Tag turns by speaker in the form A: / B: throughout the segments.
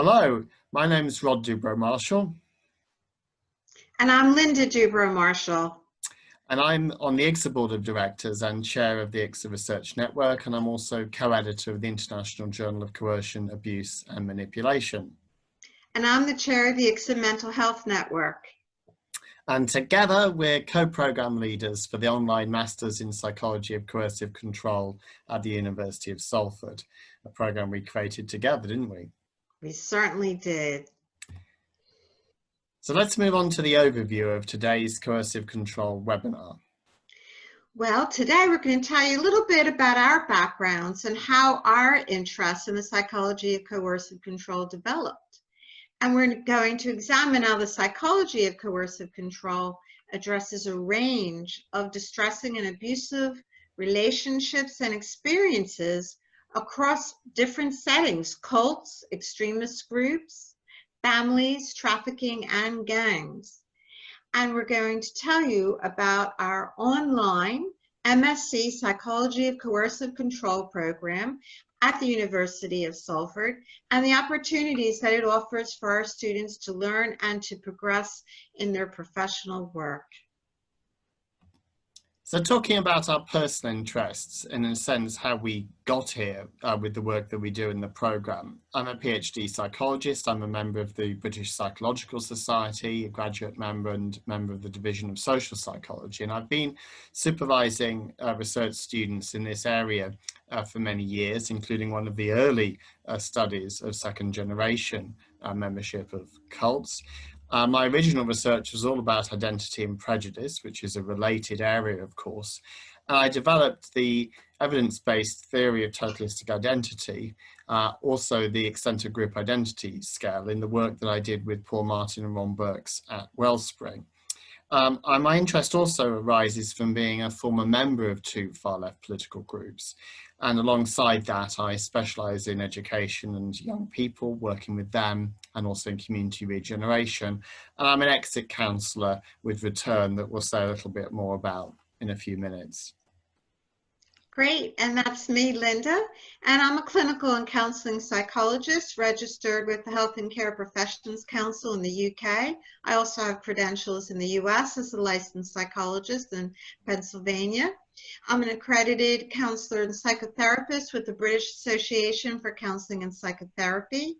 A: Hello, my name is Dubrow-Marshall,
B: And I'm Linda Dubrow-Marshall.
A: and I'm on the ICSA Board of Directors and Chair of the ICSA Research Network, and I'm also co-editor of the International Journal of Coercion, Abuse and Manipulation.
B: And I'm the chair of the ICSA Mental Health Network.
A: And together we're co-program leaders for the online Masters in Psychology of Coercive Control at the University of Salford, a program we created together, didn't we?
B: We certainly did.
A: So let's move on to the overview of today's Coercive Control webinar.
B: Well, today we're going to tell you a little bit about our backgrounds and how our interest in the psychology of coercive control developed. And we're going to examine how the psychology of coercive control addresses a range of distressing and abusive relationships and experiences across different settings: cults, extremist groups, families, trafficking, and gangs. And we're going to tell you about our online MSc Psychology of Coercive Control program at the University of Salford and the opportunities that it offers for our students to learn and to progress in their professional work.
A: So talking about our personal interests, and in a sense how we got here with the work that we do in the programme. I'm a PhD psychologist. I'm a member of the British Psychological Society, a graduate member and member of the Division of Social Psychology. And I've been supervising research students in this area for many years, including one of the early studies of second generation membership of cults. My original research was all about identity and prejudice, which is a related area, of course. And I developed the evidence-based theory of totalistic identity, also the extensive group identity scale, in the work that I did with Paul Martin and Ron Burks at Wellspring. My interest also arises from being a former member of two far-left political groups. And alongside that, I specialise in education and young people, working with them, and also in community regeneration. And I'm an exit counsellor with RETIRN that we'll say a little bit more about in a few minutes.
B: Great, and that's me, Linda, and I'm a clinical and counseling psychologist registered with the Health and Care Professions Council in the UK. I also have credentials in the US as a licensed psychologist in Pennsylvania. I'm an accredited counselor and psychotherapist with the British Association for Counseling and Psychotherapy.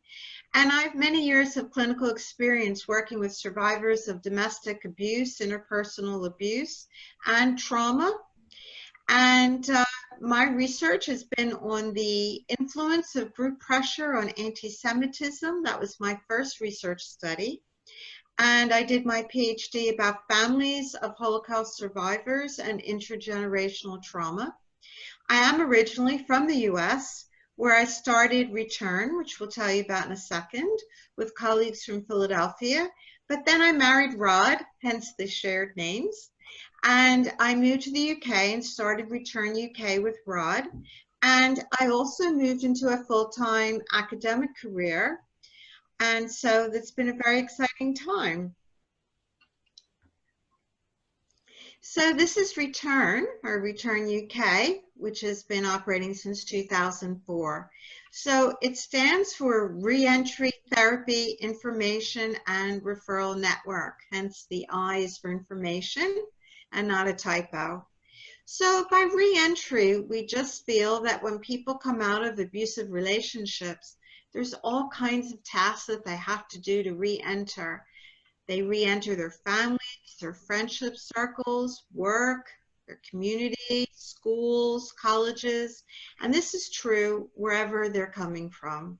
B: And I have many years of clinical experience working with survivors of domestic abuse, interpersonal abuse, and trauma. And my research has been on the influence of group pressure on anti-Semitism. That was my first research study. And I did my PhD about families of Holocaust survivors and intergenerational trauma. I am originally from the US, where I started RETIRN, which we'll tell you about in a second, with colleagues from Philadelphia. But then I married Rod, hence the shared names. And I moved to the UK and started RETIRN UK with Rod. And I also moved into a full-time academic career. And so that's been a very exciting time. So this is RETIRN, or RETIRN UK, which has been operating since 2004. So it stands for Reentry Therapy Information and Referral Network, hence the I is for information and not a typo. So by reentry, we just feel that when people come out of abusive relationships, there's all kinds of tasks that they have to do to re-enter. They re-enter their families, their friendship circles, work, their community, schools, colleges, and this is true wherever they're coming from.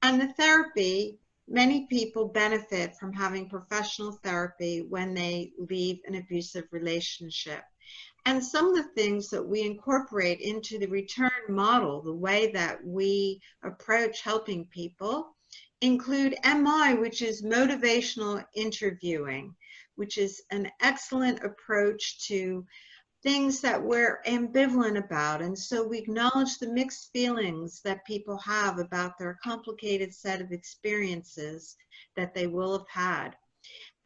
B: And the therapy, many people benefit from having professional therapy when they leave an abusive relationship. And some of the things that we incorporate into the RETIRN model, the way that we approach helping people, include MI, which is motivational interviewing, which is an excellent approach to things that we're ambivalent about. And so we acknowledge the mixed feelings that people have about their complicated set of experiences that they will have had.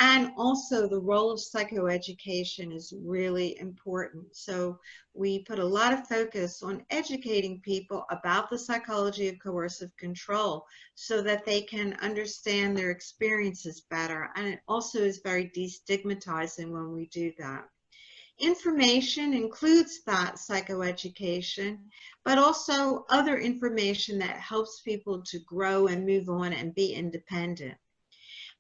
B: And also the role of psychoeducation is really important. So we put a lot of focus on educating people about the psychology of coercive control so that they can understand their experiences better. And it also is very destigmatizing when we do that. Information includes that psychoeducation, but also other information that helps people to grow and move on and be independent.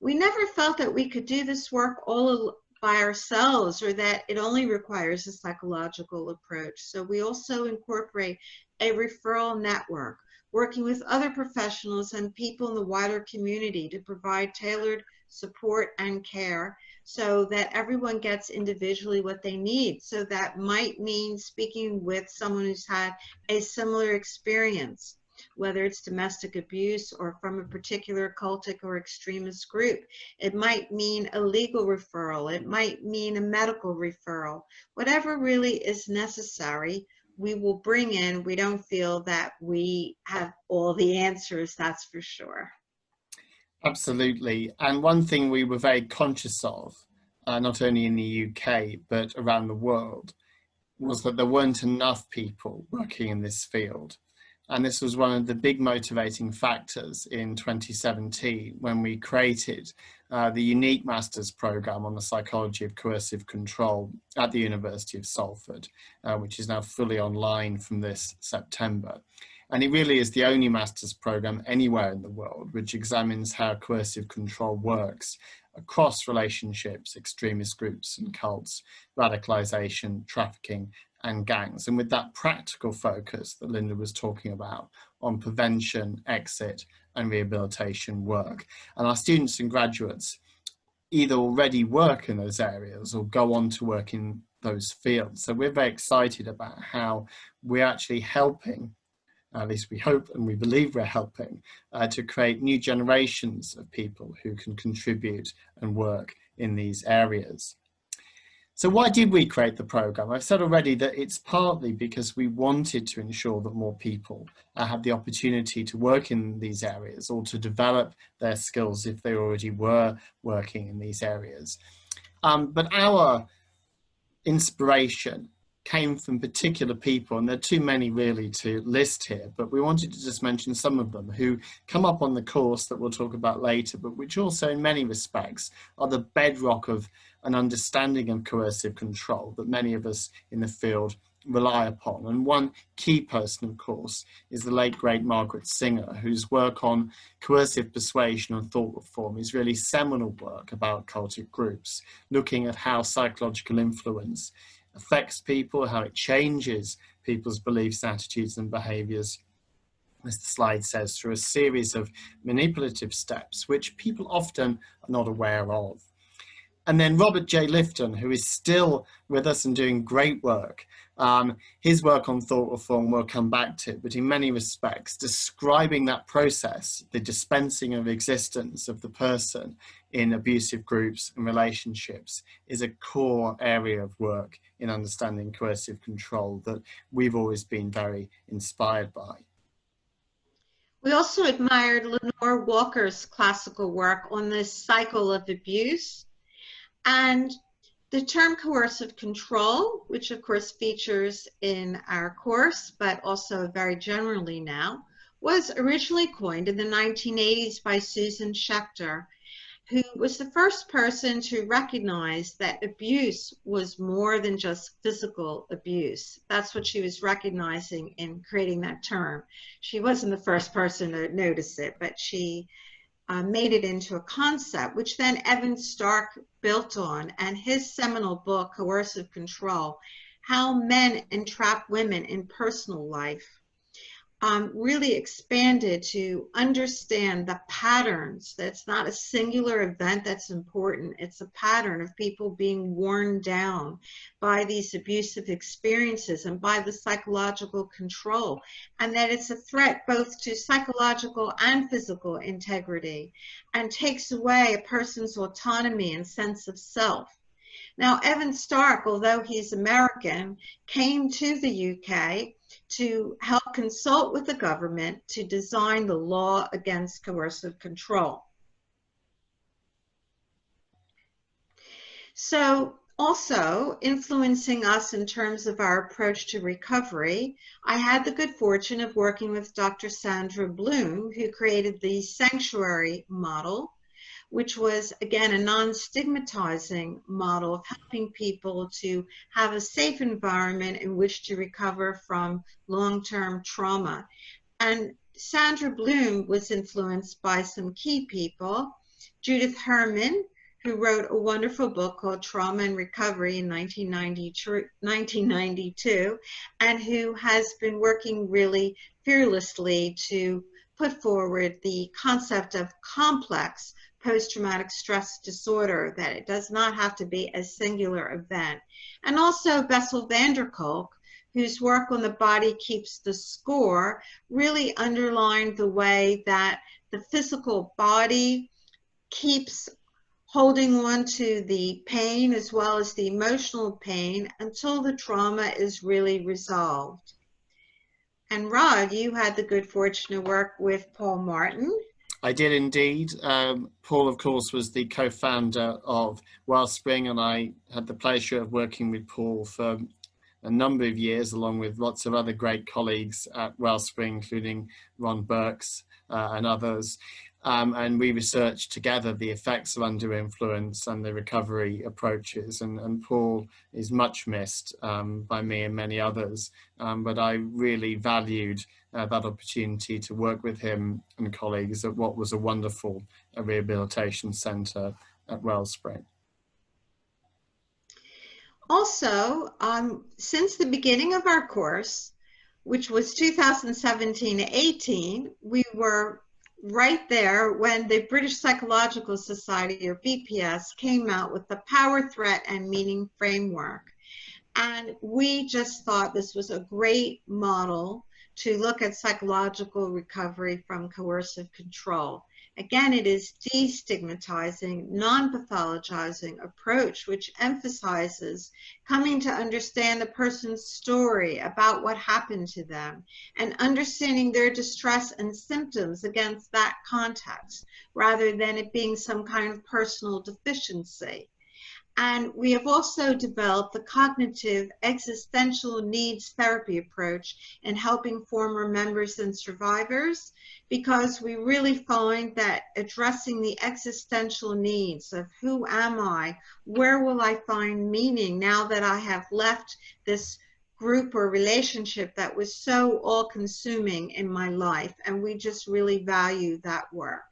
B: We never felt that we could do this work all by ourselves or that it only requires a psychological approach. So we also incorporate a referral network, working with other professionals and people in the wider community to provide tailored support and care so that everyone gets individually what they need. So that might mean speaking with someone who's had a similar experience, whether it's domestic abuse or from a particular cultic or extremist group. It might mean a legal referral. It might mean a medical referral. Whatever really is necessary, we will bring in. We don't feel that we have all the answers, that's for sure.
A: Absolutely. And one thing we were very conscious of, not only in the UK, but around the world, was that there weren't enough people working in this field. And this was one of the big motivating factors in 2017 when we created the unique master's program on the psychology of coercive control at the University of Salford, which is now fully online from this September. And it really is the only master's program anywhere in the world which examines how coercive control works across relationships, extremist groups and cults, radicalization, trafficking, and gangs. And with that practical focus that Linda was talking about on prevention, exit, and rehabilitation work. And our students and graduates either already work in those areas or go on to work in those fields. So we're very excited about how we're actually helping, at least we hope and we believe we're helping, to create new generations of people who can contribute and work in these areas. So why did we create the program? I've said already that it's partly because we wanted to ensure that more people have the opportunity to work in these areas or to develop their skills if they already were working in these areas. But our inspiration came from particular people, and there are too many really to list here, but we wanted to just mention some of them who come up on the course that we'll talk about later, but which also in many respects are the bedrock of an understanding of coercive control that many of us in the field rely upon. And one key person, of course, is the late great Margaret Singer, whose work on coercive persuasion and thought reform is really seminal work about cultic groups, looking at how psychological influence affects people, how it changes people's beliefs, attitudes, and behaviors, as the slide says, through a series of manipulative steps, which people often are not aware of. And then Robert J. Lifton, who is still with us and doing great work. His work on thought reform we'll come back to, but in many respects, describing that process, the dispensing of existence of the person in abusive groups and relationships, is a core area of work in understanding coercive control that we've always been very inspired by.
B: We also admired Lenore Walker's classical work on this cycle of abuse. And the term coercive control, which of course features in our course, but also very generally now, was originally coined in the 1980s by Susan Schechter, who was the first person to recognize that abuse was more than just physical abuse. That's what she was recognizing in creating that term. She wasn't the first person to notice it, but she made it into a concept, which then Evan Stark built on, and his seminal book, Coercive Control, How Men Entrap Women in Personal Life, really expanded to understand the patterns. That's not a singular event that's important. It's a pattern of people being worn down by these abusive experiences and by the psychological control, and that it's a threat both to psychological and physical integrity and takes away a person's autonomy and sense of self. Now, Evan Stark, although he's American, came to the UK to help consult with the government to design the law against coercive control. So also influencing us in terms of our approach to recovery, I had the good fortune of working with Dr. Sandra Bloom, who created the Sanctuary model, which was, again, a non-stigmatizing model of helping people to have a safe environment in which to recover from long-term trauma. And Sandra Bloom was influenced by some key people. Judith Herman, who wrote a wonderful book called Trauma and Recovery in 1992, and who has been working really fearlessly to put forward the concept of complex post-traumatic stress disorder, that it does not have to be a singular event. And also Bessel van der Kolk, whose work on the body keeps the score, really underlined the way that the physical body keeps holding on to the pain as well as the emotional pain until the trauma is really resolved. And Rod, you had the good fortune to work with Paul Martin.
A: I did indeed. Paul, of course, was the co-founder of Wellspring, and I had the pleasure of working with Paul for a number of years, along with lots of other great colleagues at Wellspring, including Ron Burks and others. And we researched together the effects of under influence and the recovery approaches. And Paul is much missed by me and many others. But I really valued that opportunity to work with him and colleagues at what was a wonderful rehabilitation centre at Wellspring.
B: Also, since the beginning of our course, which was 2017-18, we were right there when the British Psychological Society, or BPS, came out with the Power, Threat, and Meaning framework. And we just thought this was a great model to look at psychological recovery from coercive control. Again, it is destigmatizing, non-pathologizing approach, which emphasizes coming to understand the person's story about what happened to them and understanding their distress and symptoms against that context, rather than it being some kind of personal deficiency. And we have also developed the cognitive existential needs therapy approach in helping former members and survivors, because we really find that addressing the existential needs of who am I, where will I find meaning now that I have left this group or relationship that was so all-consuming in my life, and we just really value that work.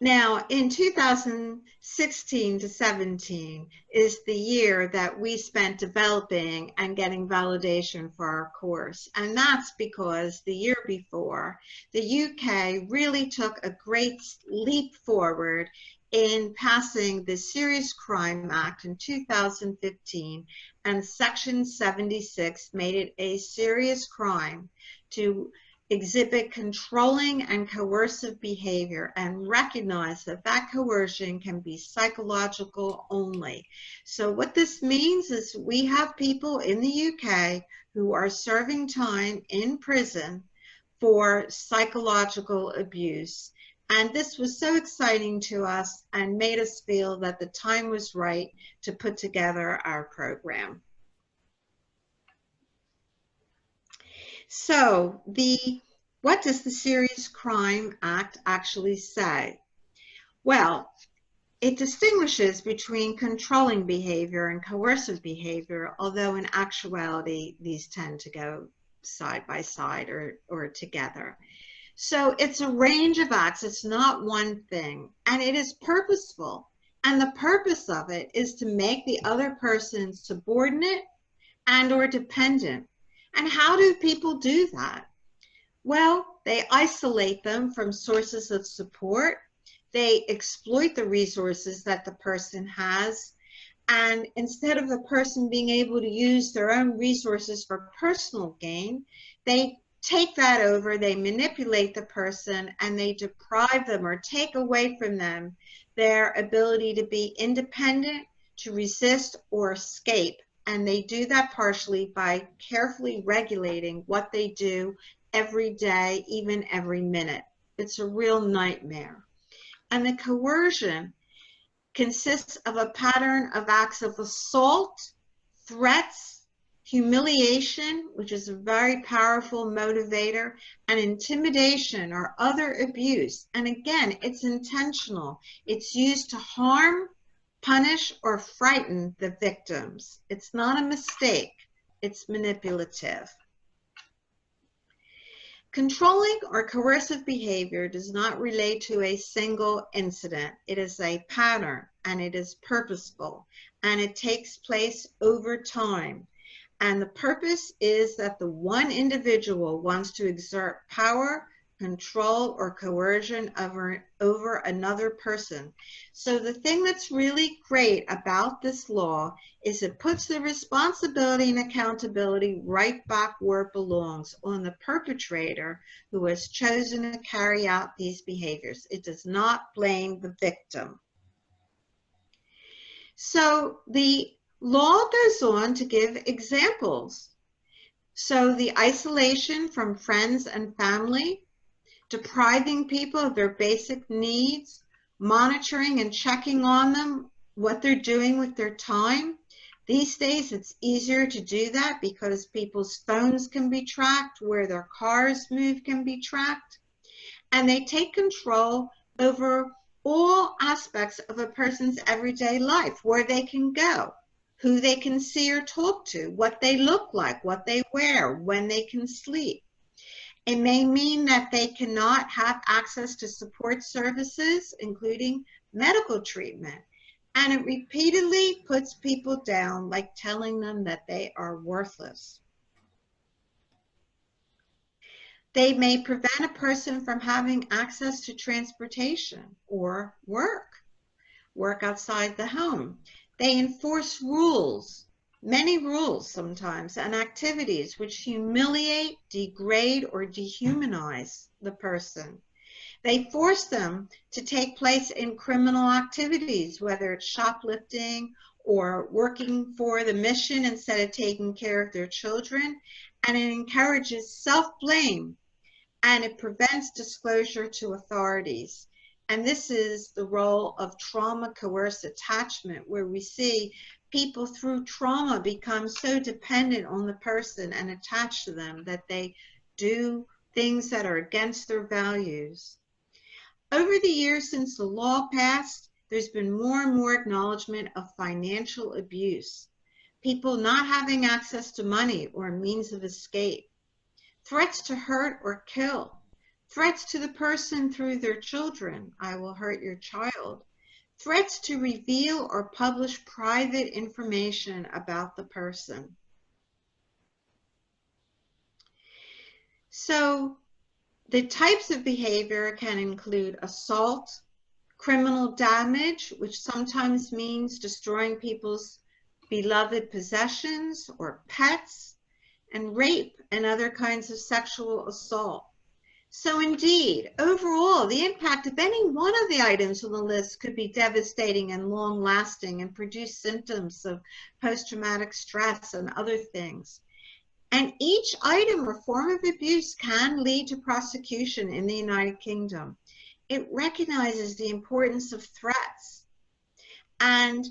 B: Now, in 2016 to 17 is the year that we spent developing and getting validation for our course. And that's because the year before, the UK really took a great leap forward in passing the Serious Crime Act in 2015, and Section 76 made it a serious crime to exhibit controlling and coercive behavior, and recognize that that coercion can be psychological only. So what this means is we have people in the UK who are serving time in prison for psychological abuse. And this was so exciting to us and made us feel that the time was right to put together our program. So what does the Serious Crime Act actually say? Well, it distinguishes between controlling behavior and coercive behavior, although in actuality, these tend to go side by side or together. So it's a range of acts, it's not one thing, and it is purposeful. And the purpose of it is to make the other person subordinate and or dependent. And how do people do that? Well, they isolate them from sources of support. They exploit the resources that the person has. And instead of the person being able to use their own resources for personal gain, they take that over, they manipulate the person, and they deprive them or take away from them their ability to be independent, to resist or escape. And they do that partially by carefully regulating what they do every day, even every minute. It's a real nightmare. And the coercion consists of a pattern of acts of assault, threats, humiliation, which is a very powerful motivator, and intimidation or other abuse. And again, it's intentional. It's used to harm, punish, or frighten the victims. It's not a mistake. It's manipulative. Controlling or coercive behavior does not relate to a single incident. It is a pattern, and it is purposeful, and it takes place over time. And the purpose is that the one individual wants to exert power, control, or coercion over another person. So the thing that's really great about this law is it puts the responsibility and accountability right back where it belongs, on the perpetrator who has chosen to carry out these behaviors. It does not blame the victim. So the law goes on to give examples. So the isolation from friends and family, depriving people of their basic needs, monitoring and checking on them, what they're doing with their time. These days, it's easier to do that because people's phones can be tracked, where their cars move can be tracked, and they take control over all aspects of a person's everyday life, where they can go, who they can see or talk to, what they look like, what they wear, when they can sleep. It may mean that they cannot have access to support services, including medical treatment. And it repeatedly puts people down, like telling them that they are worthless. They may prevent a person from having access to transportation or work outside the home. They enforce rules, many rules sometimes, and activities which humiliate, degrade, or dehumanize the person. They force them to take place in criminal activities, whether it's shoplifting or working for the mission instead of taking care of their children, and it encourages self-blame, and it prevents disclosure to authorities. And this is the role of trauma-coerced attachment, where we see people through trauma become so dependent on the person and attached to them that they do things that are against their values. Over the years since the law passed, there's been more and more acknowledgement of financial abuse, people not having access to money or means of escape, threats to hurt or kill, threats to the person through their children, I will hurt your child, threats to reveal or publish private information about the person. So the types of behavior can include assault, criminal damage, which sometimes means destroying people's beloved possessions or pets, and rape and other kinds of sexual assault. So indeed, overall, the impact of any one of the items on the list could be devastating and long-lasting and produce symptoms of post-traumatic stress and other things. And each item or form of abuse can lead to prosecution in the United Kingdom. It recognizes the importance of threats. And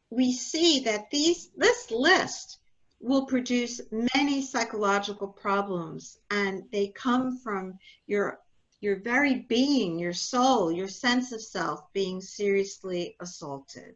B: we see that this list will produce many psychological problems, and they come from your very being, your soul, your sense of self being seriously assaulted.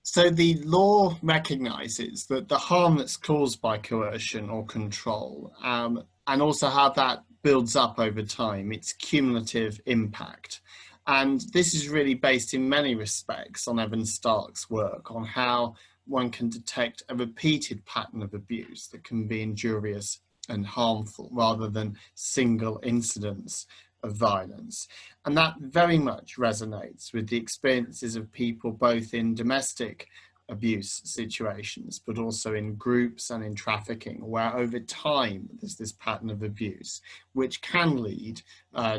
A: So the law recognises that the harm that's caused by coercion or control, and also how that builds up over time, its cumulative impact. And this is really based in many respects on Evan Stark's work on how one can detect a repeated pattern of abuse that can be injurious and harmful rather than single incidents of violence. And that very much resonates with the experiences of people both in domestic abuse situations, but also in groups and in trafficking, where over time there's this pattern of abuse, which can lead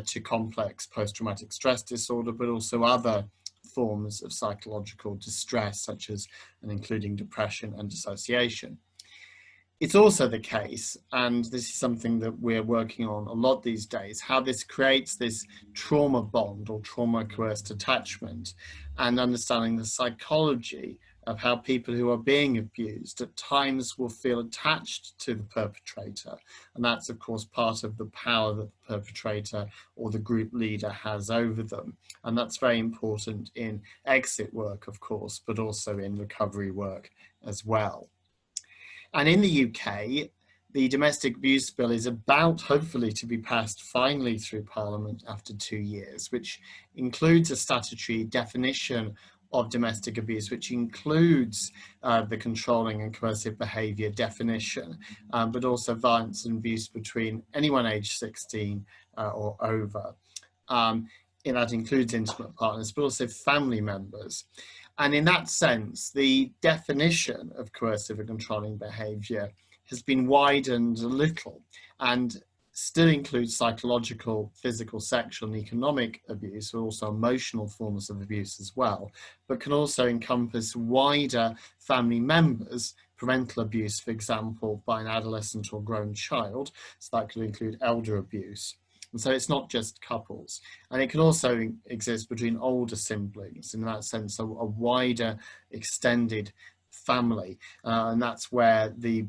A: to complex post-traumatic stress disorder, but also other forms of psychological distress, such as and including depression and dissociation. It's also the case, and this is something that we're working on a lot these days, how this creates this trauma bond or trauma coerced attachment, and understanding the psychology of how people who are being abused at times will feel attached to the perpetrator. And that's, of course, part of the power that the perpetrator or the group leader has over them. And that's very important in exit work, of course, but also in recovery work as well. And in the UK, the domestic abuse bill is about, hopefully, to be passed finally through Parliament after 2 years, which includes a statutory definition of domestic abuse, which includes the controlling and coercive behaviour definition, but also violence and abuse between anyone aged 16 or over. And that includes intimate partners, but also family members. And in that sense, the definition of coercive and controlling behaviour has been widened a little and still includes psychological, physical, sexual and economic abuse, but also emotional forms of abuse as well, but can also encompass wider family members, parental abuse, for example, by an adolescent or grown child. So that could include elder abuse. And so it's not just couples. And it can also exist between older siblings, in that sense, a wider extended family. And that's where the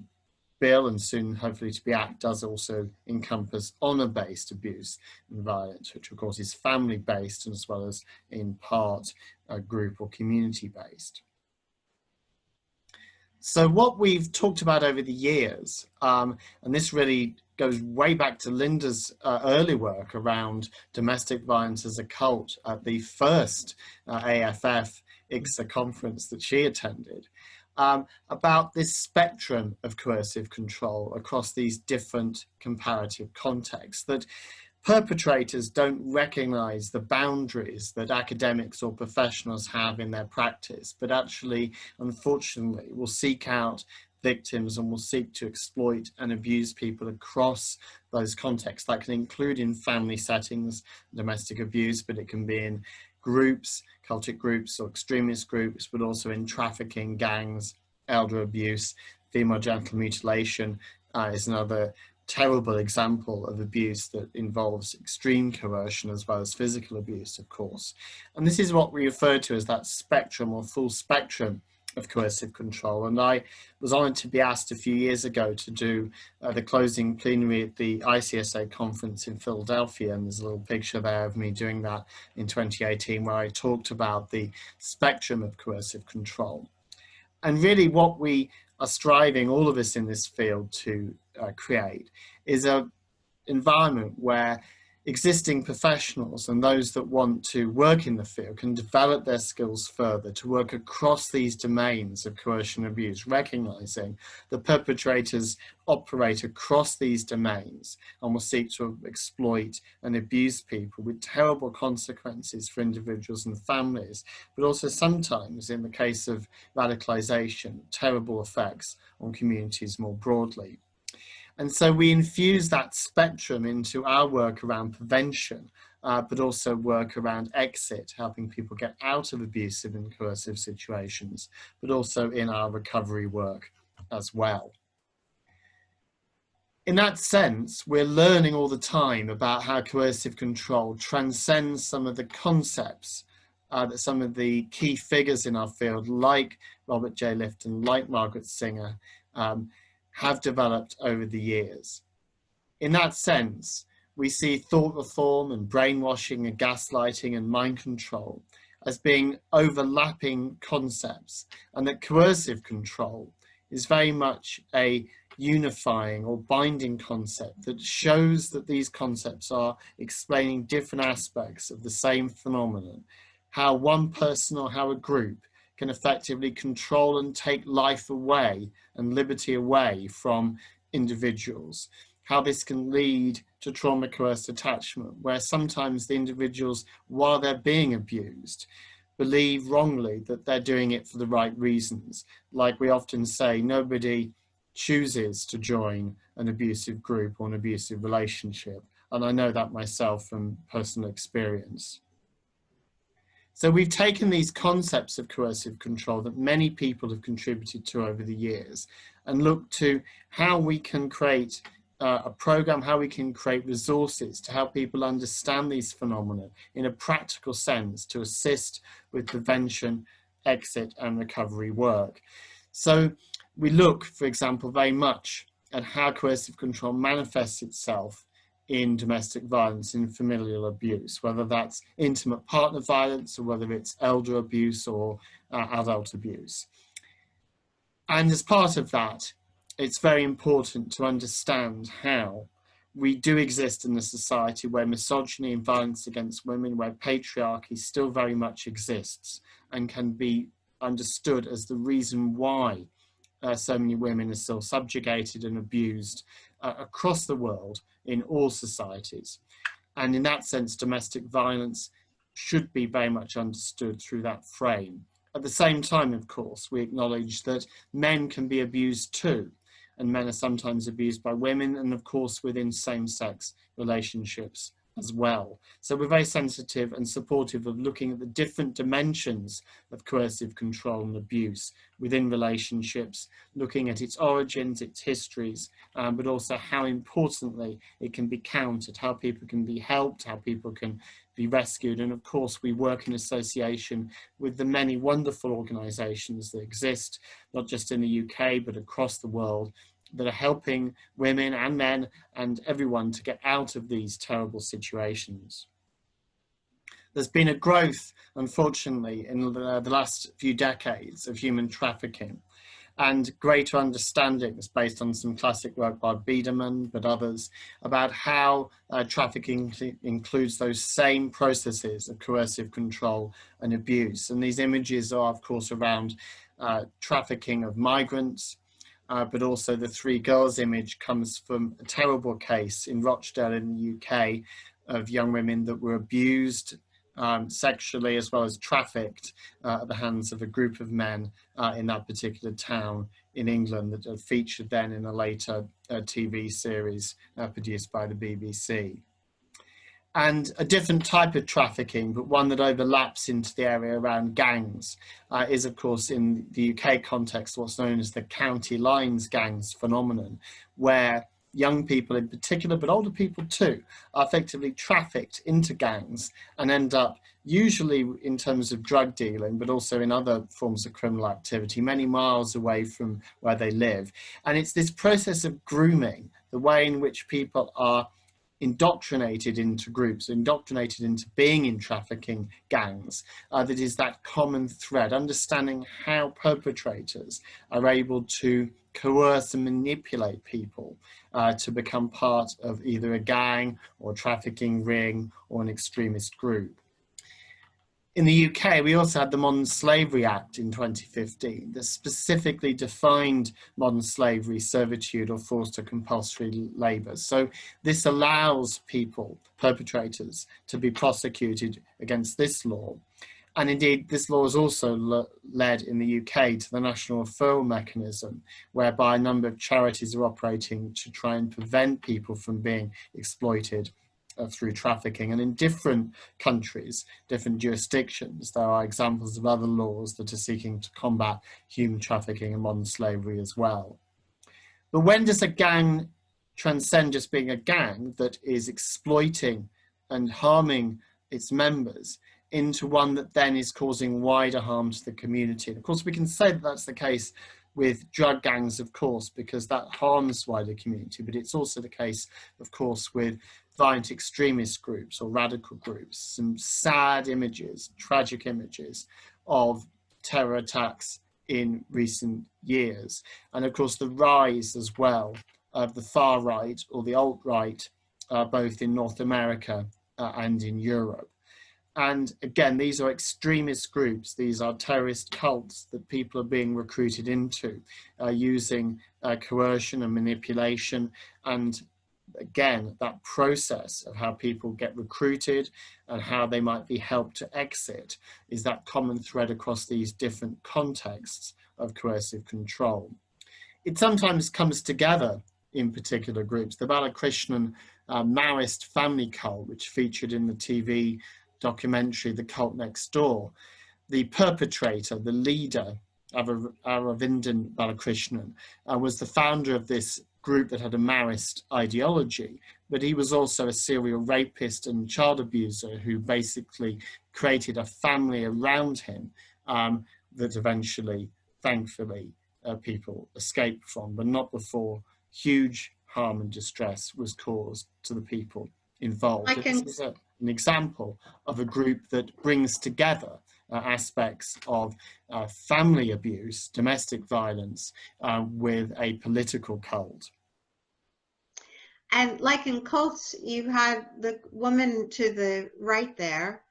A: bill, and soon hopefully to be act, does also encompass honour-based abuse and violence, which of course is family-based as well as in part group or community-based. So what we've talked about over the years, and this really goes way back to Linda's early work around domestic violence as a cult at the first AFF ICSA conference that she attended, about this spectrum of coercive control across these different comparative contexts, that perpetrators don't recognize the boundaries that academics or professionals have in their practice, but actually, unfortunately, will seek out victims and will seek to exploit and abuse people across those contexts. That can include in family settings, domestic abuse, but it can be in groups, cultic groups or extremist groups, but also in trafficking, gangs, elder abuse. Female genital mutilation is another terrible example of abuse that involves extreme coercion as well as physical abuse, of course. And this is what we refer to as that spectrum or full spectrum of coercive control. And I was honoured to be asked a few years ago to do the closing plenary at the ICSA conference in Philadelphia, and there's a little picture there of me doing that in 2018, where I talked about the spectrum of coercive control. And really what we are striving, all of us in this field, to create is an environment where existing professionals and those that want to work in the field can develop their skills further to work across these domains of coercion and abuse, recognizing that perpetrators operate across these domains and will seek to exploit and abuse people with terrible consequences for individuals and families, but also sometimes, in the case of radicalization, terrible effects on communities more broadly. And so we infuse that spectrum into our work around prevention, but also work around exit, helping people get out of abusive and coercive situations, but also in our recovery work as well. In that sense, we're learning all the time about how coercive control transcends some of the concepts that some of the key figures in our field, like Robert J. Lifton, like Margaret Singer, have developed over the years. In that sense, we see thought reform and brainwashing and gaslighting and mind control as being overlapping concepts, and that coercive control is very much a unifying or binding concept that shows that these concepts are explaining different aspects of the same phenomenon, how one person or how a group can effectively control and take life away and liberty away from individuals, how this can lead to trauma coerced attachment, where sometimes the individuals, while they're being abused, believe wrongly that they're doing it for the right reasons. Like we often say, nobody chooses to join an abusive group or an abusive relationship. And I know that myself from personal experience. So we've taken these concepts of coercive control that many people have contributed to over the years and looked to how we can create a program, how we can create resources to help people understand these phenomena in a practical sense to assist with prevention, exit and recovery work. So we look, for example, very much at how coercive control manifests itself in domestic violence, in familial abuse, whether that's intimate partner violence or whether it's elder abuse or adult abuse. And as part of that, it's very important to understand how we do exist in a society where misogyny and violence against women, where patriarchy still very much exists and can be understood as the reason why so many women are still subjugated and abused across the world in all societies. And in that sense, domestic violence should be very much understood through that frame. At the same time, of course, we acknowledge that men can be abused too, and men are sometimes abused by women, and of course within same-sex relationships as well. So we're very sensitive and supportive of looking at the different dimensions of coercive control and abuse within relationships, looking at its origins, its histories, but also how importantly it can be countered, how people can be helped, how people can be rescued. And of course, we work in association with the many wonderful organisations that exist, not just in the UK, but across the world, that are helping women and men and everyone to get out of these terrible situations. There's been a growth, unfortunately, in the last few decades of human trafficking and greater understandings based on some classic work by Biederman, but others, about how trafficking includes those same processes of coercive control and abuse. And these images are, of course, around trafficking of migrants, but also the three girls image comes from a terrible case in Rochdale in the UK of young women that were abused sexually as well as trafficked at the hands of a group of men in that particular town in England that are featured then in a later TV series produced by the BBC. And a different type of trafficking, but one that overlaps into the area around gangs, is of course in the UK context what's known as the county lines gangs phenomenon, where young people in particular, but older people too, are effectively trafficked into gangs and end up usually in terms of drug dealing, but also in other forms of criminal activity, many miles away from where they live. And it's this process of grooming, the way in which people are indoctrinated into groups, indoctrinated into being in trafficking gangs, that is that common thread, understanding how perpetrators are able to coerce and manipulate people to become part of either a gang or a trafficking ring or an extremist group. In the UK, we also had the Modern Slavery Act in 2015 that specifically defined modern slavery, servitude or forced or compulsory labour. So this allows people, perpetrators, to be prosecuted against this law. And indeed, this law has also led in the UK to the national referral mechanism, whereby a number of charities are operating to try and prevent people from being exploited through trafficking. And in different countries, different jurisdictions, there are examples of other laws that are seeking to combat human trafficking and modern slavery as well. But when does a gang transcend just being a gang that is exploiting and harming its members into one that then is causing wider harm to the community? And of course, we can say that that's the case with drug gangs, of course, because that harms wider community, but it's also the case, of course, with violent extremist groups or radical groups. Some sad images, tragic images of terror attacks in recent years. And of course, the rise as well of the far right or the alt-right, both in North America and in Europe. And again, these are extremist groups. These are terrorist cults that people are being recruited into using coercion and manipulation. And again, that process of how people get recruited and how they might be helped to exit is that common thread across these different contexts of coercive control. It sometimes comes together in particular groups. The Balakrishnan Maoist family cult, which featured in the TV documentary, The Cult Next Door, the perpetrator, the leader, Aravindan Balakrishnan, was the founder of this group that had a Maoist ideology, but he was also a serial rapist and child abuser who basically created a family around him that eventually, thankfully, people escaped from, but not before huge harm and distress was caused to the people involved. This is an example of a group that brings together aspects of family abuse, domestic violence, with a political cult.
B: And like in cults, you had the woman to the right there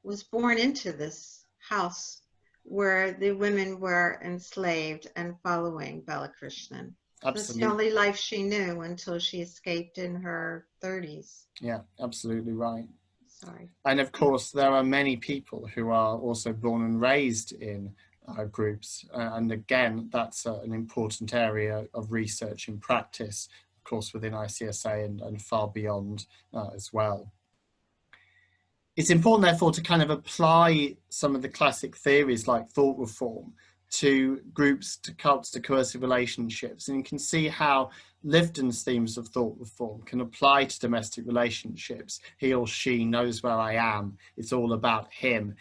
B: was born into this house where the women were enslaved and following Balakrishnan. That's the only life she knew until she escaped in her 30s.
A: Yeah, absolutely right.
B: Sorry.
A: And of course, there are many people who are also born and raised in groups. And again, that's an important area of research and practice, of course, within ICSA and far beyond as well. It's important, therefore, to kind of apply some of the classic theories like thought reform to groups, to cults, to coercive relationships. And you can see how Lifton's themes of thought reform can apply to domestic relationships. He or she knows where I am. It's all about him.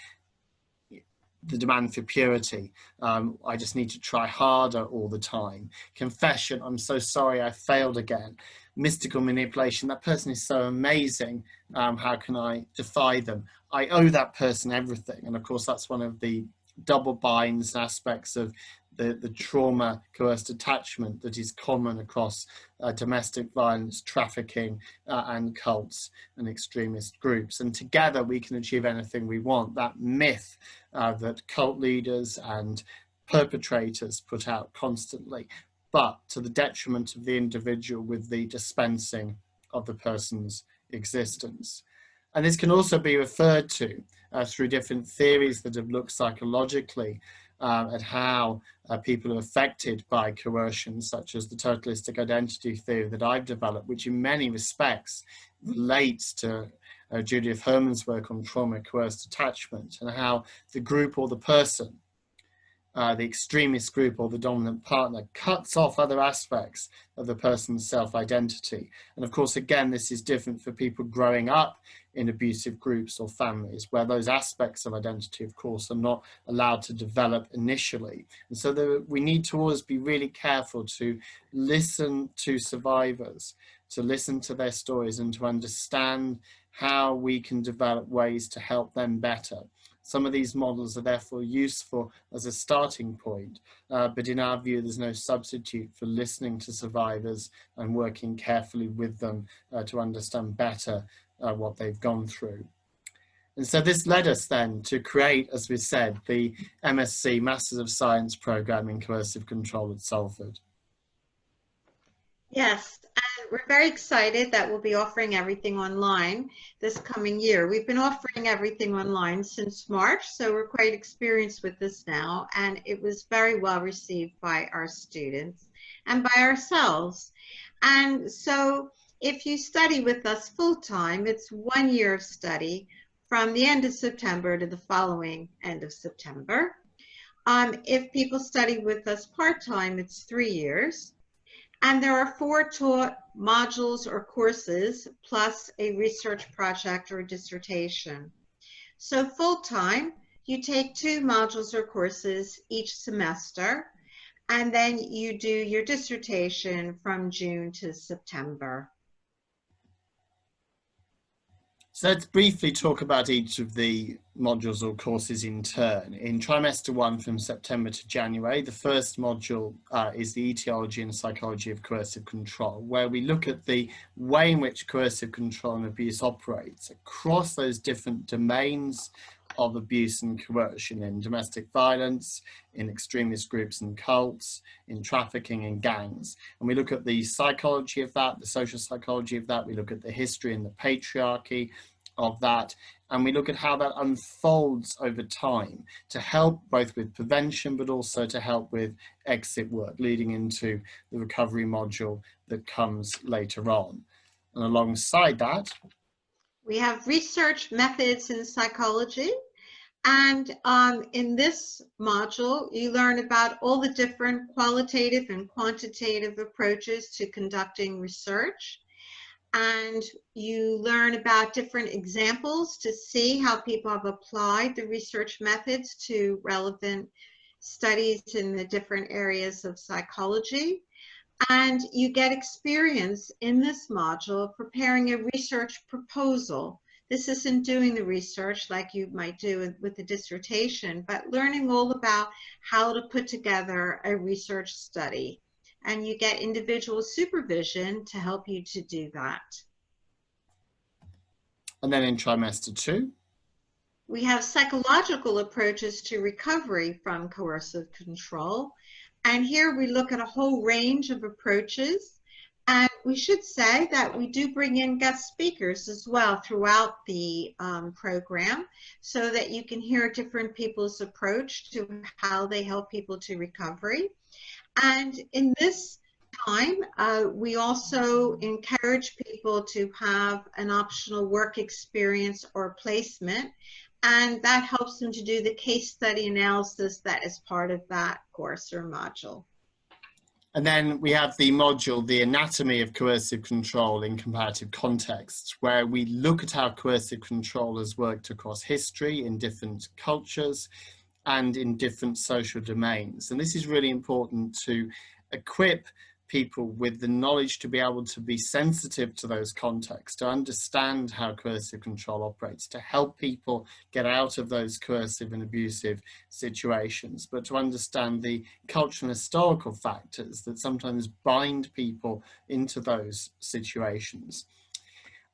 A: The demand for purity. I just need to try harder all the time. Confession, I'm so sorry, I failed again. Mystical manipulation, that person is so amazing. How can I defy them? I owe that person everything. And of course, that's one of the double binds aspects of the trauma coerced attachment that is common across domestic violence, trafficking, and cults and extremist groups. And together we can achieve anything we want. That myth that cult leaders and perpetrators put out constantly, but to the detriment of the individual with the dispensing of the person's existence. And this can also be referred to through different theories that have looked psychologically at how people are affected by coercion, such as the totalistic identity theory that I've developed, which in many respects relates to Judith Herman's work on trauma coerced attachment, and how the group or the person, the extremist group or the dominant partner, cuts off other aspects of the person's self-identity. And of course, again, this is different for people growing up in abusive groups or families, where those aspects of identity, of course, are not allowed to develop initially. And so we need to always be really careful to listen to survivors, to listen to their stories, and to understand how we can develop ways to help them better. Some of these models are therefore useful as a starting point, but in our view, there's no substitute for listening to survivors and working carefully with them to understand better what they've gone through. And so this led us then to create, as we said, the MSc Masters of Science program in Coercive Control at Salford.
B: Yes, and we're very excited that we'll be offering everything online this coming year. We've been offering everything online since March, so we're quite experienced with this now, and it was very well received by our students and by ourselves. And so if you study with us full-time, it's 1 year of study from the end of September to the following end of September. If people study with us part-time, it's 3 years. And there are 4 taught modules or courses, plus a research project or a dissertation. So full-time, you take 2 modules or courses each semester, and then you do your dissertation from June to September.
A: So let's briefly talk about each of the modules or courses in turn. In trimester 1 from September to January, the first module is the etiology and psychology of coercive control, where we look at the way in which coercive control and abuse operates across those different domains of abuse and coercion in domestic violence, in extremist groups and cults, in trafficking and gangs. And we look at the psychology of that, the social psychology of that, we look at the history and the patriarchy of that, and we look at how that unfolds over time to help both with prevention, but also to help with exit work, leading into the recovery module that comes later on. And alongside that,
B: We have research methods in psychology. And in this module, you learn about all the different qualitative and quantitative approaches to conducting research. And you learn about different examples to see how people have applied the research methods to relevant studies in the different areas of psychology. And you get experience in this module preparing a research proposal. This isn't doing the research like you might do with the dissertation, but learning all about how to put together a research study. And you get individual supervision to help you to do that.
A: And then in trimester 2,
B: we have psychological approaches to recovery from coercive control. And here we look at a whole range of approaches. And we should say that we do bring in guest speakers as well throughout the program, so that you can hear different people's approach to how they help people to recovery. And in this time, we also encourage people to have an optional work experience or placement, and that helps them to do the case study analysis that is part of that course or module.
A: And then we have the module, The Anatomy of Coercive Control in Comparative Contexts, where we look at how coercive control has worked across history in different cultures and in different social domains. And this is really important to equip people with the knowledge to be able to be sensitive to those contexts, to understand how coercive control operates, to help people get out of those coercive and abusive situations, but to understand the cultural and historical factors that sometimes bind people into those situations.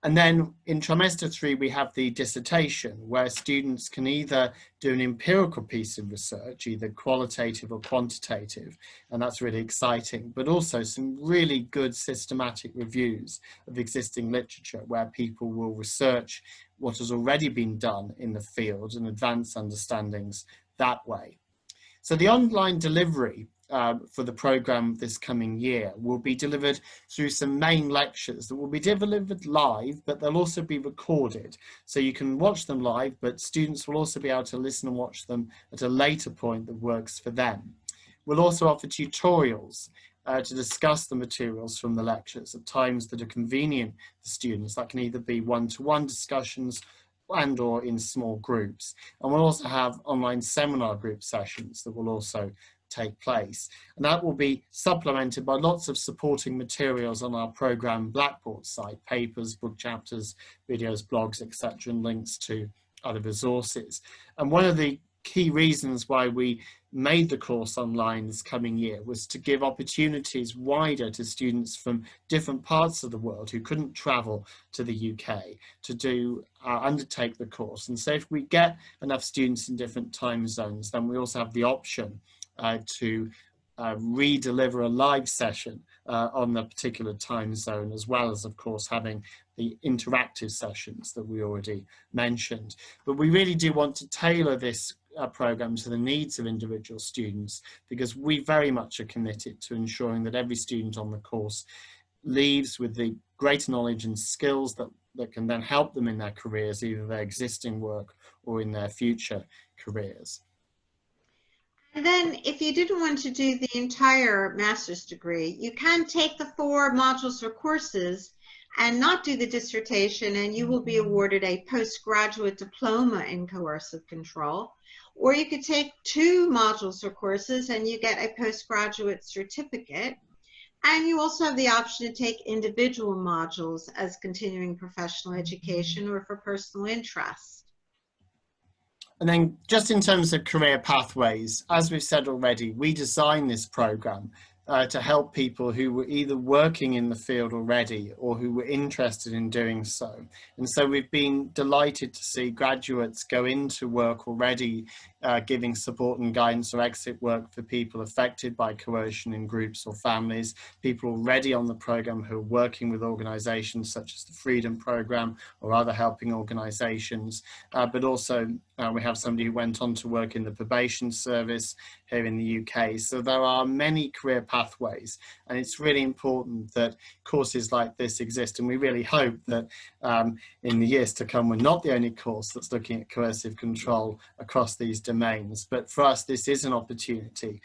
A: And then in trimester 3, we have the dissertation, where students can either do an empirical piece of research, either qualitative or quantitative, and that's really exciting, but also some really good systematic reviews of existing literature, where people will research what has already been done in the field and advance understandings that way. So the online delivery for the programme this coming year will be delivered through some main lectures that will be delivered live, but they'll also be recorded. So you can watch them live, but students will also be able to listen and watch them at a later point that works for them. We'll also offer tutorials to discuss the materials from the lectures at times that are convenient for students. That can either be one-to-one discussions and or in small groups. And we'll also have online seminar group sessions that will also take place. And that will be supplemented by lots of supporting materials on our programme Blackboard site, papers, book chapters, videos, blogs, etc., and links to other resources. And one of the key reasons why we made the course online this coming year was to give opportunities wider to students from different parts of the world who couldn't travel to the UK to undertake the course. And so if we get enough students in different time zones, then we also have the option to re-deliver a live session on the particular time zone, as well as, of course, having the interactive sessions that we already mentioned. But we really do want to tailor this program to the needs of individual students, because we very much are committed to ensuring that every student on the course leaves with the greater knowledge and skills that can then help them in their careers, either their existing work or in their future careers.
B: And then if you didn't want to do the entire master's degree, you can take the 4 modules or courses and not do the dissertation, and you will be awarded a postgraduate diploma in coercive control. Or you could take 2 modules or courses and you get a postgraduate certificate. And you also have the option to take individual modules as continuing professional education or for personal interest.
A: And then just in terms of career pathways, as we've said already, we designed this programme to help people who were either working in the field already or who were interested in doing so. And so we've been delighted to see graduates go into work already giving support and guidance or exit work for people affected by coercion in groups or families, people already on the program who are working with organizations such as the Freedom Program or other helping organizations, but also we have somebody who went on to work in the probation service here in the UK. So there are many career pathways, and it's really important that courses like this exist, and we really hope that in the years to come we're not the only course that's looking at coercive control across these domains. But for us, this is an opportunity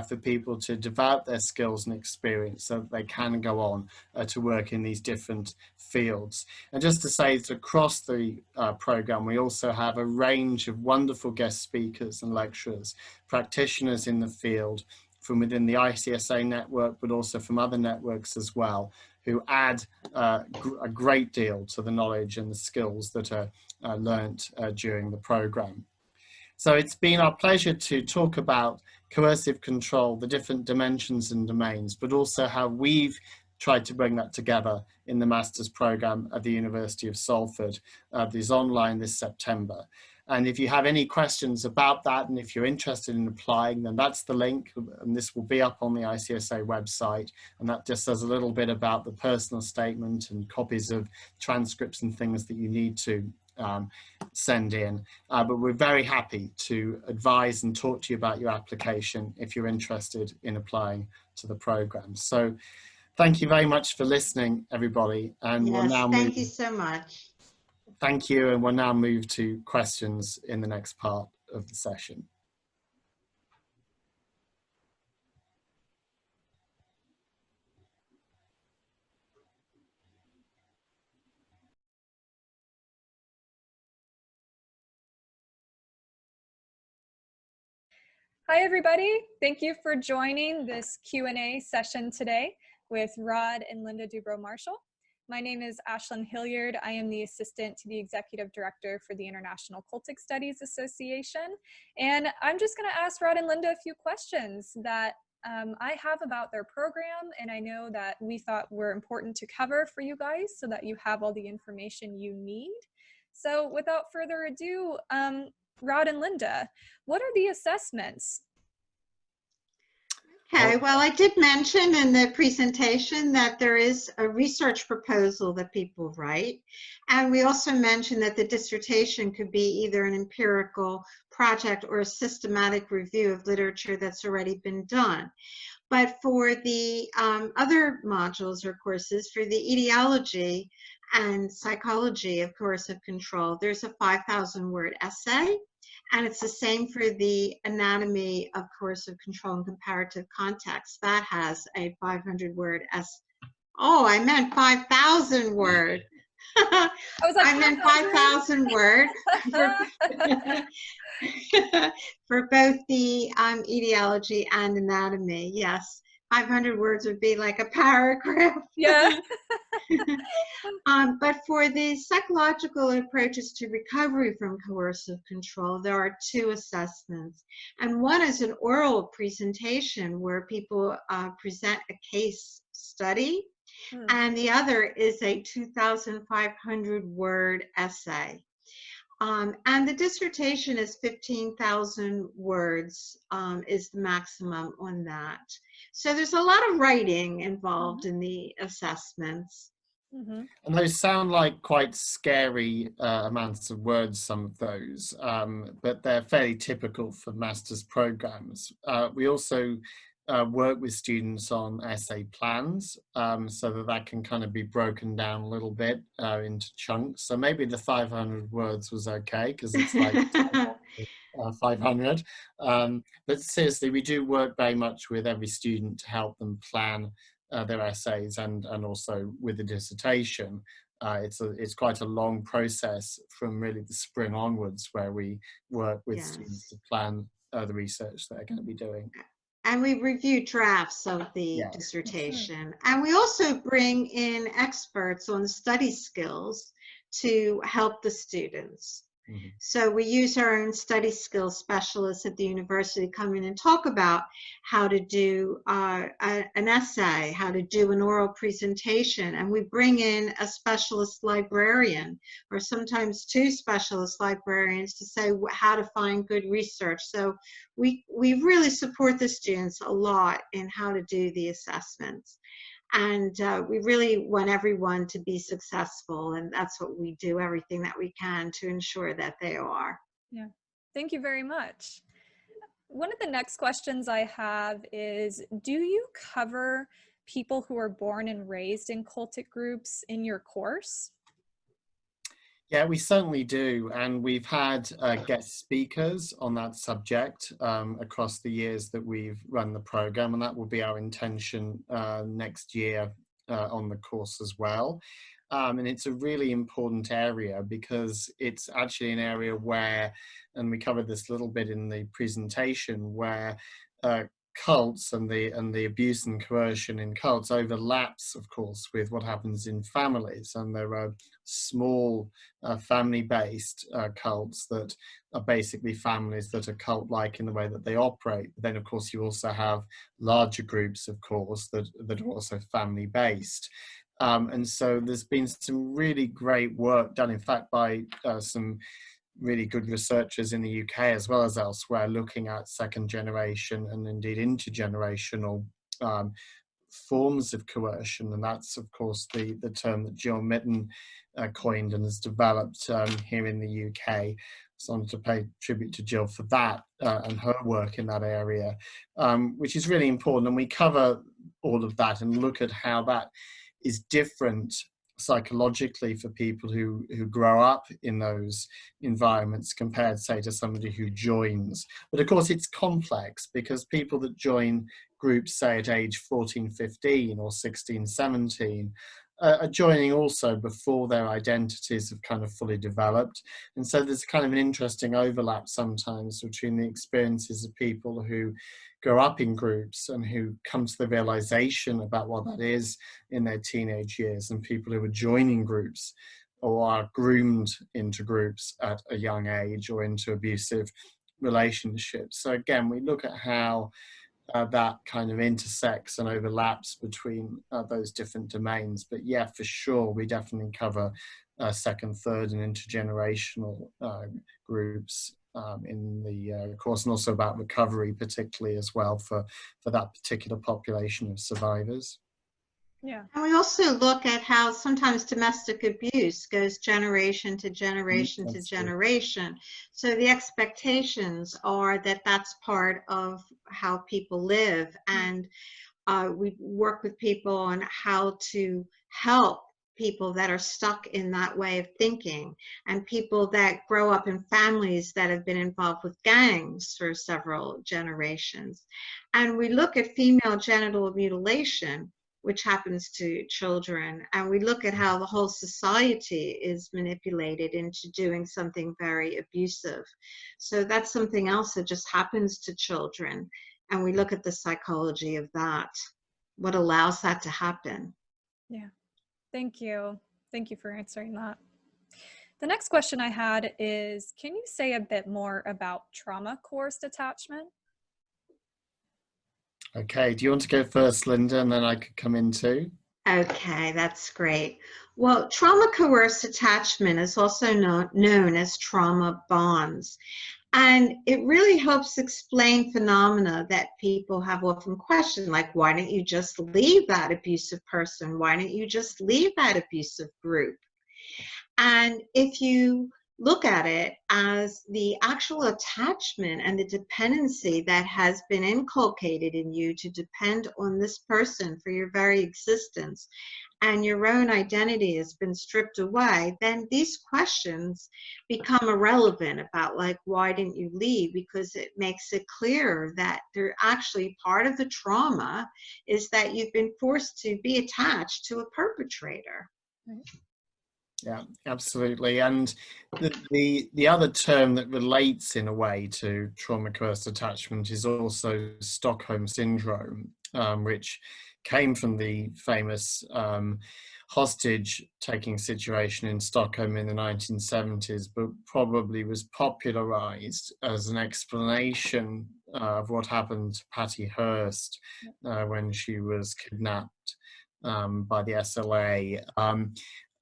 A: for people to develop their skills and experience so that they can go on to work in these different fields. And just to say that across the program, we also have a range of wonderful guest speakers and lecturers, practitioners in the field from within the ICSA network, but also from other networks as well, who add a great deal to the knowledge and the skills that are learnt during the program. So it's been our pleasure to talk about coercive control, the different dimensions and domains, but also how we've tried to bring that together in the master's program at the University of Salford. This is online this September. And if you have any questions about that, and if you're interested in applying, then that's the link, and this will be up on the ICSA website. And that just says a little bit about the personal statement and copies of transcripts and things that you need to send in. But we're very happy to advise and talk to you about your application if you're interested in applying to the program. So thank you very much for listening, everybody. And we'll now move.
B: Thank you so much.
A: Thank you, and we'll now move to questions in the next part of the session.
C: Hi, everybody. Thank you for joining this Q&A session today with Rod and Linda Dubrow-Marshall. My name is Ashlyn Hilliard. I am the assistant to the executive director for the International Cultic Studies Association. And I'm just going to ask Rod and Linda a few questions that I have about their program, and I know that we thought were important to cover for you guys so that you have all the information you need. So without further ado, Rod and Linda, what are the assessments?
B: Okay, well, I did mention in the presentation that there is a research proposal that people write. And we also mentioned that the dissertation could be either an empirical project or a systematic review of literature that's already been done. But for the other modules or courses, for the etiology and psychology of coercive control, there's a 5,000-word essay. And it's the same for the anatomy of coercive control and comparative context. That has a 500-word essay. Oh, I meant 5,000 word. I meant 5,000 word for both the etiology and anatomy. Yes, 500 words would be like a paragraph.
C: Yeah.
B: But for the psychological approaches to recovery from coercive control, there are two assessments. And one is an oral presentation where people present a case study. And the other is a 2,500-word essay. And the dissertation is 15,000 words is the maximum on that. So there's a lot of writing involved in the assessments.
A: And those sound like quite scary amounts of words, some of those, but they're fairly typical for master's programs. We also work with students on essay plans so that can kind of be broken down a little bit into chunks. So maybe the 500 words was okay because it's like 500. But seriously, we do work very much with every student to help them plan their essays and also with the dissertation. It's quite a long process from really the spring onwards where we work with students to plan the research that they're going to be doing.
B: And we review drafts of the dissertation. And we also bring in experts on study skills to help the students.
A: Mhm.
B: So we use our own study skills specialists at the university come in and talk about how to do an essay, how to do an oral presentation, and we bring in a specialist librarian or sometimes two specialist librarians to say how to find good research. So we really support the students a lot in how to do the assessments. And we really want everyone to be successful, and that's what we do, everything that we can to ensure that they are.
C: Yeah, thank you very much. One of the next questions I have is, do you cover people who are born and raised in cultic groups in your course?
A: Yeah, we certainly do. And we've had guest speakers on that subject across the years that we've run the program. And that will be our intention next year on the course as well. And it's a really important area because it's actually an area where, and we covered this a little bit in the presentation, where cults and the abuse and coercion in cults overlaps, of course, with what happens in families. And there are small family-based cults that are basically families that are cult-like in the way that they operate. But then, of course, you also have larger groups, of course, that are also family-based. And so there's been some really great work done, in fact, by some really good researchers in the UK as well as elsewhere, looking at second generation and indeed intergenerational forms of coercion. And that's, of course, the term that Jill Mitten coined and has developed here in the UK. So I wanted to pay tribute to Jill for that and her work in that area, which is really important. And we cover all of that and look at how that is different psychologically for people who grow up in those environments compared, say, to somebody who joins. But of course it's complex because people that join groups, say at age 14, 15 or 16, 17, are joining also before their identities have kind of fully developed. And so there's kind of an interesting overlap sometimes between the experiences of people who grow up in groups and who come to the realization about what that is in their teenage years, and people who are joining groups or are groomed into groups at a young age or into abusive relationships. So again, we look at how that kind of intersects and overlaps between those different domains. But yeah, for sure, we definitely cover second, third and intergenerational groups in the course, and also about recovery particularly as well for that particular population of survivors.
C: Yeah.
B: And we also look at how sometimes domestic abuse goes generation to generation to generation. So the expectations are that that's part of how people live. And we work with people on how to help people that are stuck in that way of thinking, and people that grow up in families that have been involved with gangs for several generations. And we look at female genital mutilation, which happens to children, and we look at how the whole society is manipulated into doing something very abusive. So that's something else that just happens to children, and we look at the psychology of that, what allows that to happen.
C: Yeah, thank you. Thank you for answering that. The next question I had is, can you say a bit more about trauma-coerced attachment?
A: Okay, do you want to go first, Linda, and then I could come in too?
B: Okay, that's great. Well, trauma-coerced attachment is also known as trauma bonds. And it really helps explain phenomena that people have often questioned, like, why don't you just leave that abusive person? Why don't you just leave that abusive group? And if you look at it as the actual attachment and the dependency that has been inculcated in you to depend on this person for your very existence, and your own identity has been stripped away, then these questions become irrelevant about, like, why didn't you leave? Because it makes it clear that they're actually part of the trauma is that you've been forced to be attached to a perpetrator.
C: Right.
A: Yeah, absolutely. And the other term that relates in a way to trauma coerced attachment is also Stockholm syndrome. which came from the famous hostage-taking situation in Stockholm in the 1970s, but probably was popularized as an explanation of what happened to Patty Hearst when she was kidnapped by the SLA,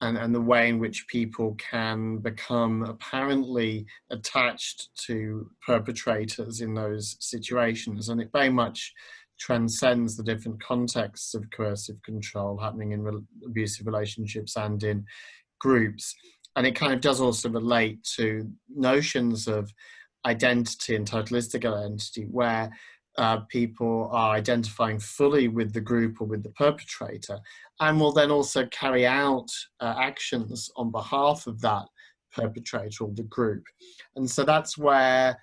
A: and the way in which people can become apparently attached to perpetrators in those situations. And it very much transcends the different contexts of coercive control happening in abusive relationships and in groups. And it kind of does also relate to notions of identity and totalistic identity, where people are identifying fully with the group or with the perpetrator, and will then also carry out actions on behalf of that perpetrator or the group. And so that's where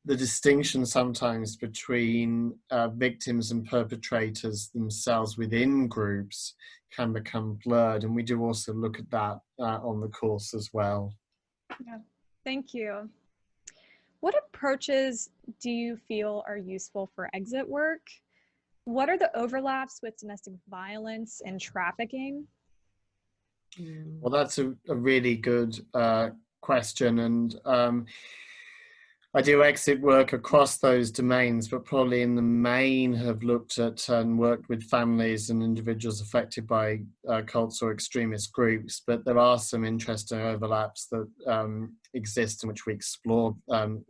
A: the distinction sometimes between victims and perpetrators themselves within groups can become blurred. And we do also look at that on the course as well.
C: Yeah, thank you. What approaches do you feel are useful for exit work? What are the overlaps with domestic violence and trafficking?
A: Well, that's a really good question. And I do exit work across those domains, but probably in the main have looked at and worked with families and individuals affected by cults or extremist groups. But there are some interesting overlaps that exist, in which we explore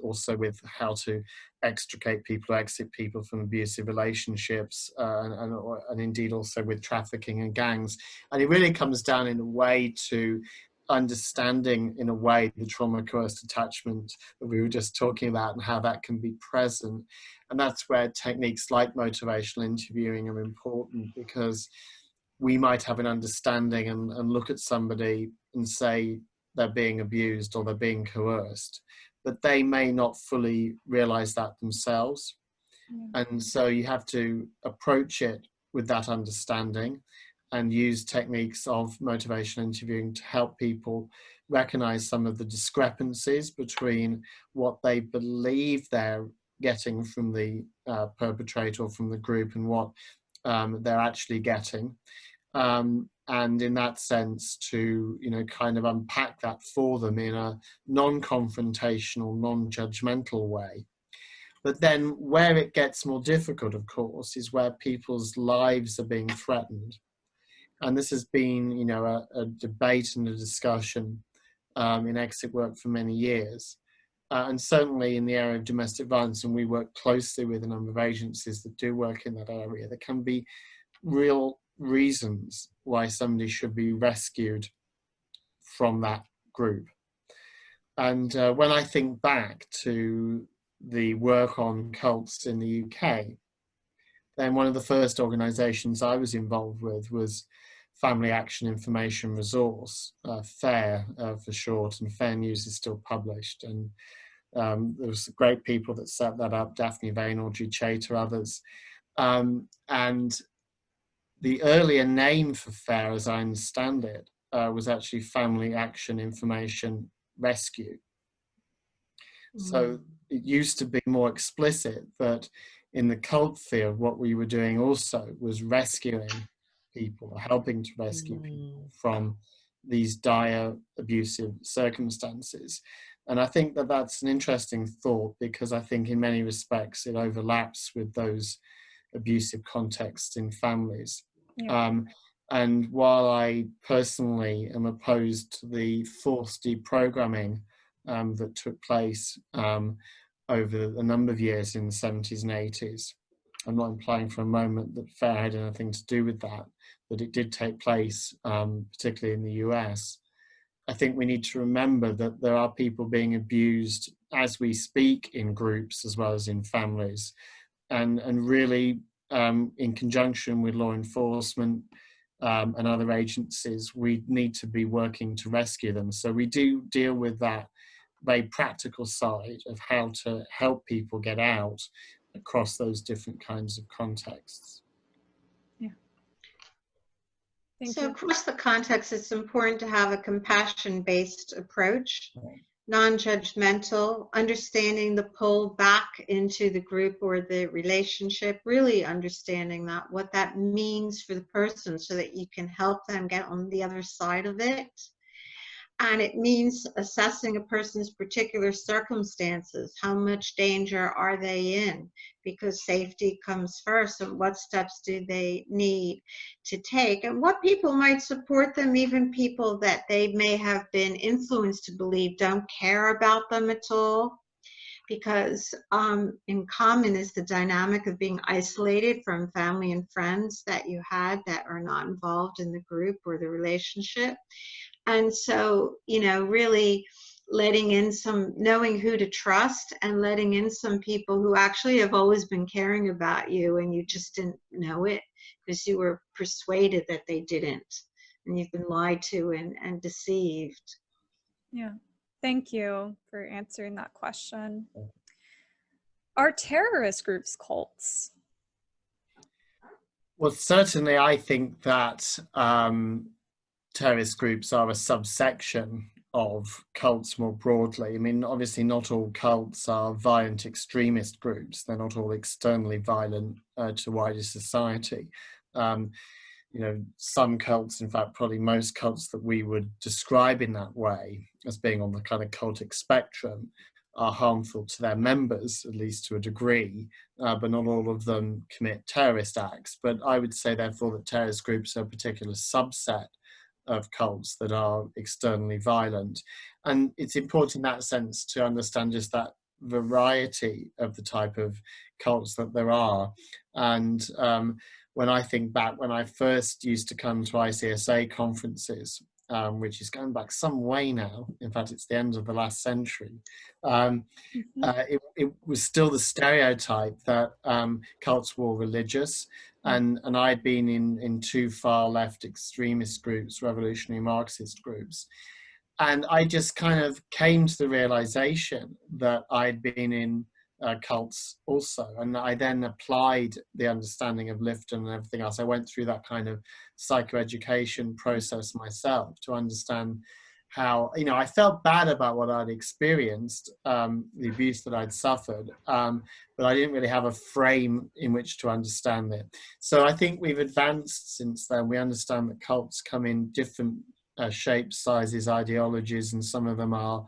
A: also with how to extricate people, exit people from abusive relationships, and indeed also with trafficking and gangs. And it really comes down in a way to understanding in a way the trauma coerced attachment that we were just talking about and how that can be present. And that's where techniques like motivational interviewing are important, because we might have an understanding and look at somebody and say they're being abused or they're being coerced, but they may not fully realize that themselves. And so you have to approach it with that understanding and use techniques of motivational interviewing to help people recognize some of the discrepancies between what they believe they're getting from the perpetrator or from the group and what they're actually getting. And in that sense to, kind of unpack that for them in a non-confrontational, non-judgmental way. But then where it gets more difficult, of course, is where people's lives are being threatened. And this has been, a debate and a discussion in exit work for many years. And certainly in the area of domestic violence, and we work closely with a number of agencies that do work in that area, there can be real reasons why somebody should be rescued from that group. And when I think back to the work on cults in the UK, then one of the first organisations I was involved with was Family Action Information Resource, FAIR for short, and FAIR News is still published. And there was great people that set that up, Daphne Vane, Audrey Chater, others. And the earlier name for FAIR, as I understand it, was actually Family Action Information Rescue. So it used to be more explicit that in the cult field, what we were doing also was rescuing people, helping to rescue people from these dire abusive circumstances. And I think that that's an interesting thought, because I think in many respects it overlaps with those abusive contexts in families. Yeah. And while I personally am opposed to the forced deprogramming that took place over a number of years in the 70s and 80s, I'm not implying for a moment that FAIR had anything to do with that, but it did take place, particularly in the US. I think we need to remember that there are people being abused as we speak in groups as well as in families. And really, in conjunction with law enforcement and other agencies, we need to be working to rescue them. So we do deal with that very practical side of how to help people get out across those different kinds of contexts.
C: Yeah.
B: So across the context, it's important to have a compassion-based approach non-judgmental, understanding the pull back into the group or the relationship, really understanding that, what that means for the person so that you can help them get on the other side of it. And it means assessing a person's particular circumstances. How much danger are they in? Because safety comes first, and what steps do they need to take? And what people might support them, even people that they may have been influenced to believe don't care about them at all. Because in common is the dynamic of being isolated from family and friends that you had that are not involved in the group or the relationship. And so, you know, really letting in some, knowing who to trust and letting in some people who actually have always been caring about you and you just didn't know it because you were persuaded that they didn't, and you've been lied to and deceived.
C: Yeah, thank you for answering that question. Are terrorist groups cults?
A: Well, certainly I think that terrorist groups are a subsection of cults more broadly. I mean, obviously not all cults are violent extremist groups. They're not all externally violent to wider society. You know, some cults, in fact, probably most cults that we would describe in that way as being on the kind of cultic spectrum are harmful to their members, at least to a degree, but not all of them commit terrorist acts. But I would say, therefore, that terrorist groups are a particular subset of cults that are externally violent. And it's important in that sense to understand just that variety of the type of cults that there are. And when I think back, when I first used to come to ICSA conferences, which is going back some way now, in fact, it's the end of the last century, it was still the stereotype that cults were religious. And I'd been in two far left extremist groups, revolutionary Marxist groups. And I just kind of came to the realization that I'd been in cults also. And I then applied the understanding of Lifton and everything else. I went through that kind of psychoeducation process myself to understand how, you know, I felt bad about what I'd experienced, the abuse that I'd suffered, but I didn't really have a frame in which to understand it. So I think we've advanced since then. We understand that cults come in different shapes, sizes, ideologies, and some of them are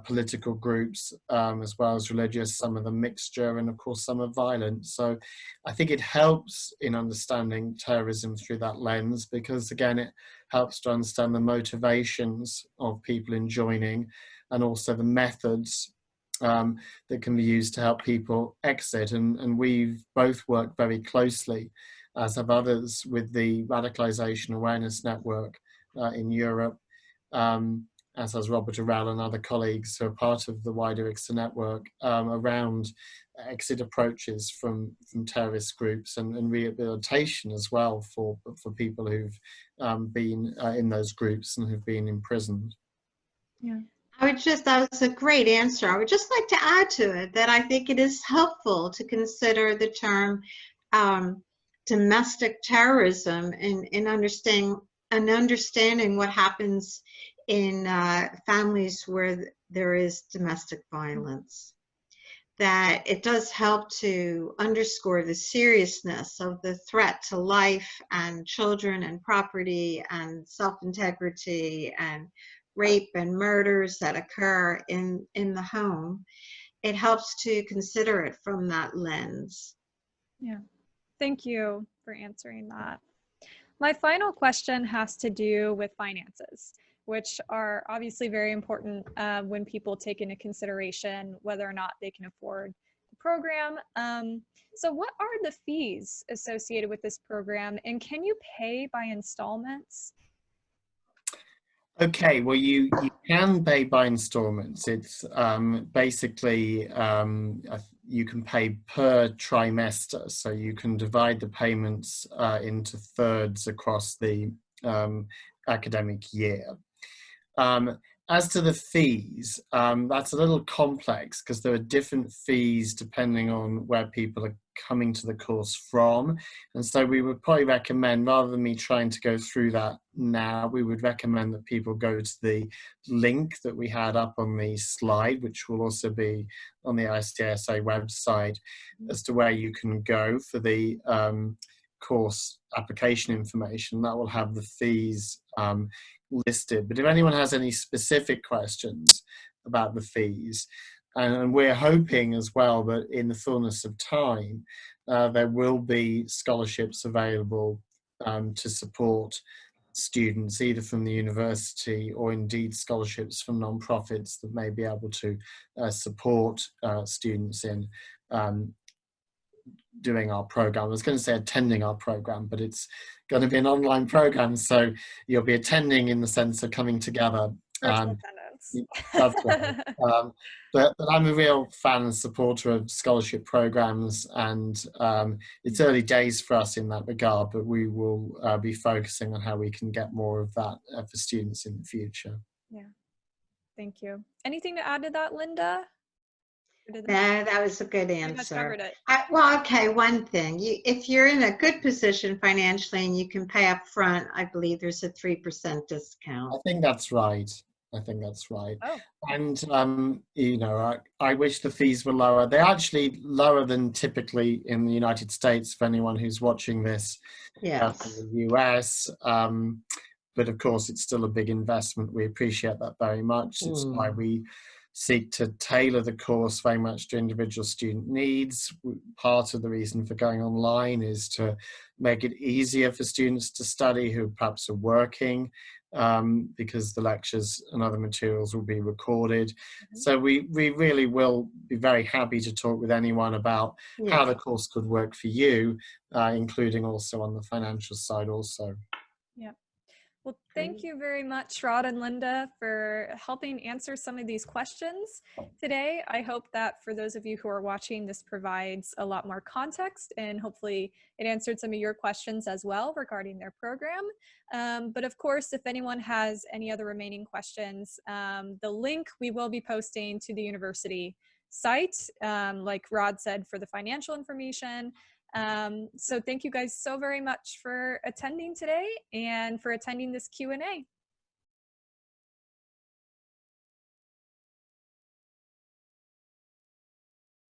A: political groups as well as religious, some of them mixture, and of course some are violent. So I think it helps in understanding terrorism through that lens, because again it helps to understand the motivations of people in joining, and also the methods that can be used to help people exit. And we've both worked very closely, as have others, with the Radicalization Awareness Network in Europe, as has Robert Arell and other colleagues who are part of the wider ICSA network, around exit approaches from terrorist groups and rehabilitation as well for people who've been in those groups and who've been imprisoned.
B: Yeah. That was a great answer. I would just like to add to it that I think it is helpful to consider the term domestic terrorism in understanding what happens in families where there is domestic violence. That it does help to underscore the seriousness of the threat to life and children and property and self-integrity and rape and murders that occur in the home. It helps to consider it from that lens.
C: Yeah, thank you for answering that. My final question has to do with finances, which are obviously very important when people take into consideration whether or not they can afford the program. So what are the fees associated with this program, and can you pay by installments?
A: Okay, well, you can pay by installments. It's basically, you can pay per trimester, so you can divide the payments into thirds across the academic year. As to the fees, that's a little complex because there are different fees depending on where people are coming to the course from. And so we would probably recommend, rather than me trying to go through that now, we would recommend that people go to the link that we had up on the slide, which will also be on the ICSA website, as to where you can go for the course application information. That will have the fees listed. But if anyone has any specific questions about the fees, and we're hoping as well that in the fullness of time, there will be scholarships available to support students, either from the university or indeed scholarships from non-profits that may be able to support students in doing our program. I was going to say attending our program, but it's going to be an online program, so you'll be attending in the sense of coming together.
C: Virtual attendance.
A: That's right. But I'm a real fan and supporter of scholarship programs, and it's early days for us in that regard, but we will be focusing on how we can get more of that for students in the future.
C: Yeah, thank you. Anything to add to that, Linda?
B: No, that was a good answer.
C: Covered it.
B: Well, okay, one thing. If you're in a good position financially and you can pay up front, I believe there's a 3% discount.
A: I think that's right. I think that's right.
C: Oh.
A: And, you know, I wish the fees were lower. They're actually lower than typically in the United States for anyone who's watching this from the US. But of course, it's still a big investment. We appreciate that very much. It's why we seek to tailor the course very much to individual student needs. Part of the reason for going online is to make it easier for students to study who perhaps are working, because the lectures and other materials will be recorded. So we really will be very happy to talk with anyone about how the course could work for you, including also on the financial side also.
C: Yeah. Well, thank you very much, Rod and Linda, for helping answer some of these questions today. I hope that for those of you who are watching, this provides a lot more context, and hopefully it answered some of your questions as well regarding their program. But of course, if anyone has any other remaining questions, the link we will be posting to the university site, like Rod said, for the financial information. So thank you guys so very much for attending today and for attending this Q&A.